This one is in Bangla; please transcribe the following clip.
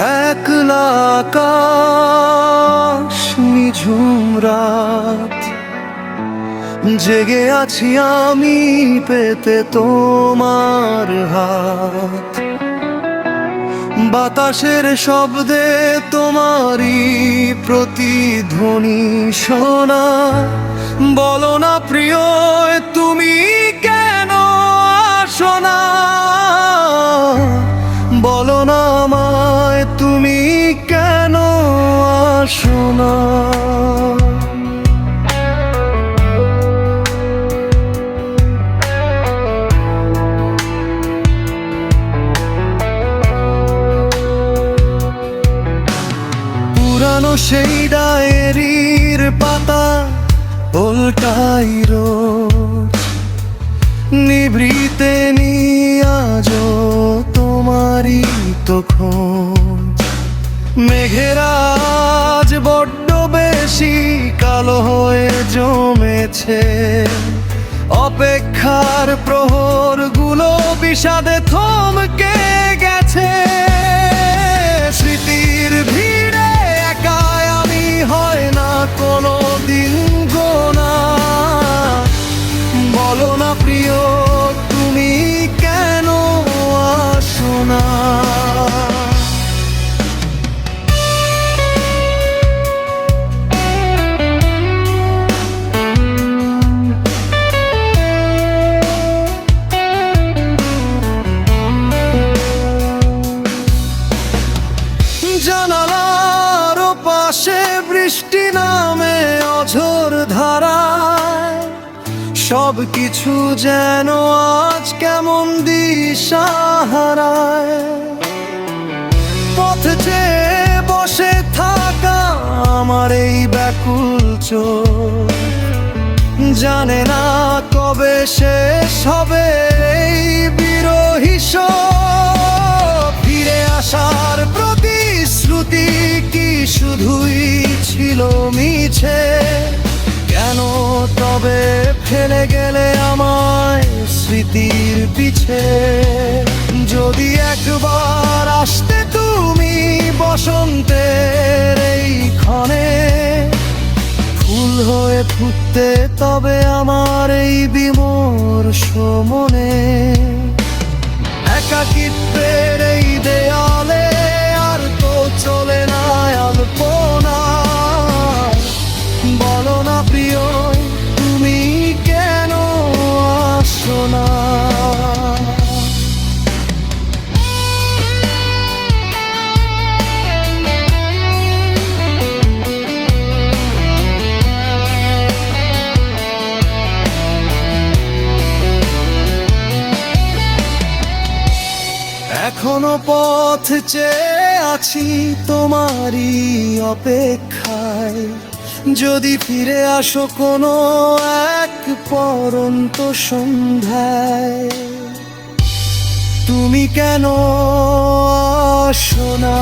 একলা আকাশ, নিঝুম রাত, জেগে আছি আমি পেতে তোমার হাত। বাতাসের শব্দে তোমারই প্রতিধ্বনি শোনা। বলো না প্রিয়, তুমি কেন আসো না? বলো না আমায়, তুমি কেন আসো না? পুরানো সেই ডায়েরির পাতা উল্টাই রোজ, নিভৃতে নিয়াজো তোমারই তো খোঁজ। মেঘেরা আজ বড্ড বেশি কালো হয়ে জমেছে, অপেক্ষার প্রহরগুলো বিষাদে থমকে গেছে। স্মৃতির ভিড়ে একাই আমি হয় না কোনো দিন গোনা। বলো না প্রিয়, তুমি কেন আসো না? জানালার পাশে বৃষ্টি নামে অঝোর ধারায়, সব কিছু যেন আজ কেমন দিশাহারায়। পথ চেয়ে বসে থাকা আমার এই ব্যাকুল চোখ জানে না কবে শেষ হবে এই বিরহী শোক। ফিরে আসার প্রতিশ্রুতি কি শুধুই ছিল মিছে? কেন তবে ফেলে গেলে আমায় স্মৃতির পিছে? যদি একবার আসতে তুমি বসন্তের এই ক্ষণে, ফুল হয়ে ফুটতে তবে আমার এই বিমর্ষ মনে। একাকিত্বের এই দেয়ালে আর তো চলে না আলপনা। বলো না প্রিয়, তুমি কেন আসো না? এখনো পথ চেয়ে আছি তোমারই অপেক্ষায়। যদি ফিরে আসো কোনো এক পরন্ত সন্ধ্যায়, তুমি কেন আসো না?